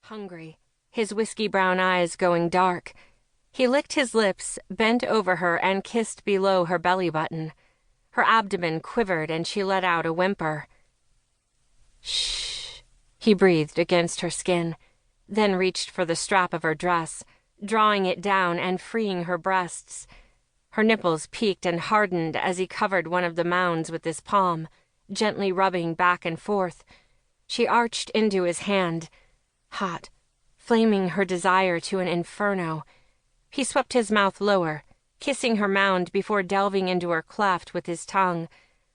hungry, his whiskey-brown eyes going dark. He licked his lips, bent over her, and kissed below her belly button. Her abdomen quivered, and she let out a whimper. "Shh," he breathed against her skin, then reached for the strap of her dress, drawing it down and freeing her breasts. Her nipples peaked and hardened as he covered one of the mounds with his palm, gently rubbing back and forth. She arched into his hand, hot, flaming her desire to an inferno. He swept his mouth lower, kissing her mound before delving into her cleft with his tongue,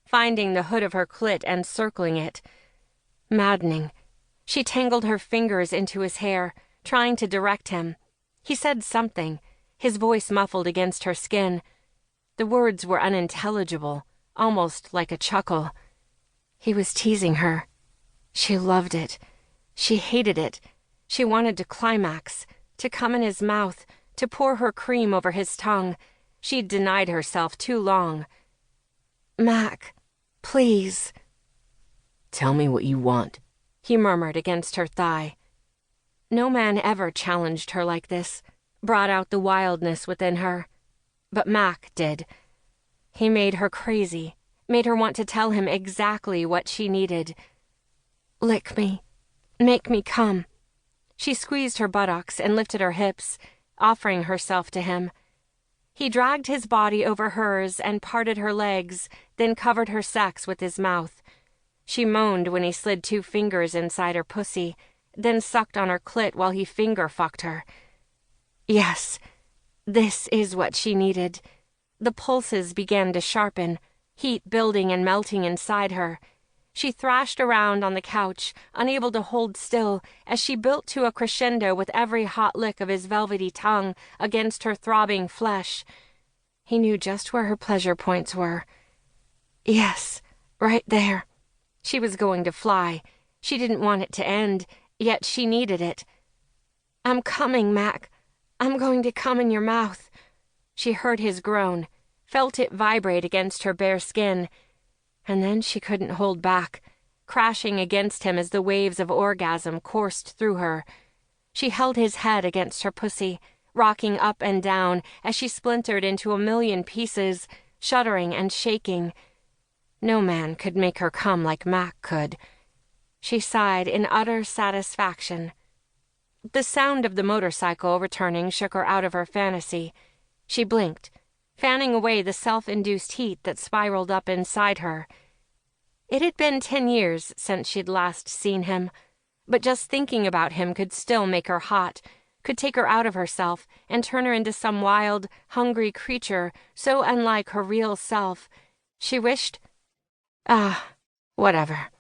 finding the hood of her clit and circling it. Maddening. She tangled her fingers into his hair, trying to direct him. He said something, his voice muffled against her skin. The words were unintelligible, almost like a chuckle. He was teasing her. She loved it. She hated it. She wanted to climax, to come in his mouth, to pour her cream over his tongue. She'd denied herself too long. "Mac, please." "Tell me what you want," he murmured against her thigh. No man ever challenged her like this, brought out the wildness within her. But Mac did. He made her crazy, made her want to tell him exactly what she needed. "Lick me. Make me come." She squeezed her buttocks and lifted her hips, offering herself to him. He dragged his body over hers and parted her legs, then covered her sex with his mouth. She moaned when he slid 2 fingers inside her pussy, then sucked on her clit while he finger-fucked her. Yes, this is what she needed. The pulses began to sharpen, heat building and melting inside her. She thrashed around on the couch, unable to hold still, as she built to a crescendo with every hot lick of his velvety tongue against her throbbing flesh. He knew just where her pleasure points were. Yes, right there. She was going to fly. She didn't want it to end, yet she needed it. "I'm coming, Mac. I'm going to come in your mouth." She heard his groan, felt it vibrate against her bare skin, and then she couldn't hold back, crashing against him as the waves of orgasm coursed through her. She held his head against her pussy, rocking up and down as she splintered into a million pieces, shuddering and shaking. No man could make her come like Mac could. She sighed in utter satisfaction. The sound of the motorcycle returning shook her out of her fantasy. She blinked, fanning away the self-induced heat that spiraled up inside her. It had been 10 years since she'd last seen him, but just thinking about him could still make her hot, could take her out of herself and turn her into some wild, hungry creature so unlike her real self. She wished... whatever.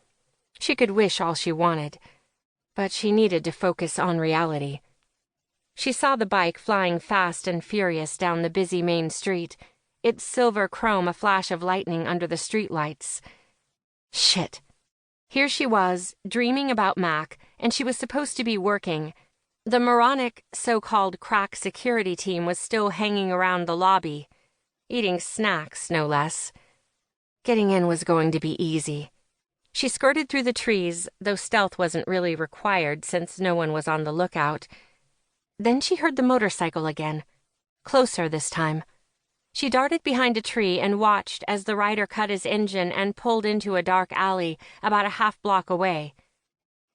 She could wish all she wanted, but she needed to focus on reality. She saw the bike flying fast and furious down the busy main street, its silver chrome a flash of lightning under the streetlights. Shit. Here she was, dreaming about Mac, and she was supposed to be working. The moronic, so-called crack security team was still hanging around the lobby, eating snacks, no less. Getting in was going to be easy. She skirted through the trees, though stealth wasn't really required since no one was on the lookout. Then she heard the motorcycle again, closer this time. She darted behind a tree and watched as the rider cut his engine and pulled into a dark alley about a half-block away.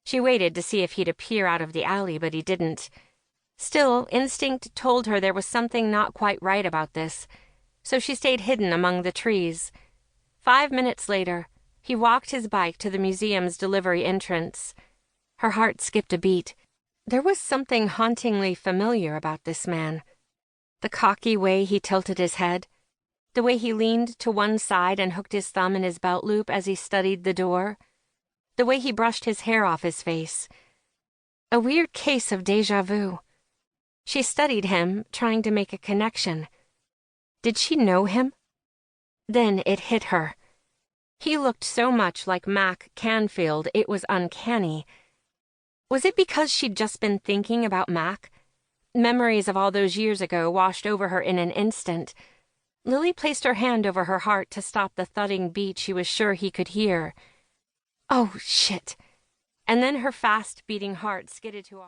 She waited to see if he'd appear out of the alley, but he didn't. Still, instinct told her there was something not quite right about this, so she stayed hidden among the trees. 5 minutes later, he walked his bike to the museum's delivery entrance. Her heart skipped a beat. There was something hauntingly familiar about this man. The cocky way he tilted his head, the way he leaned to one side and hooked his thumb in his belt loop as he studied the door, the way he brushed his hair off his face. A weird case of déjà vu. She studied him, trying to make a connection. Did she know him? Then it hit her. He looked so much like Mac Canfield, it was uncanny. Was it because she'd just been thinking about Mac? Memories of all those years ago washed over her in an instant. Lily placed her hand over her heart to stop the thudding beat she was sure he could hear. Oh, shit. And then her fast-beating heart skidded to a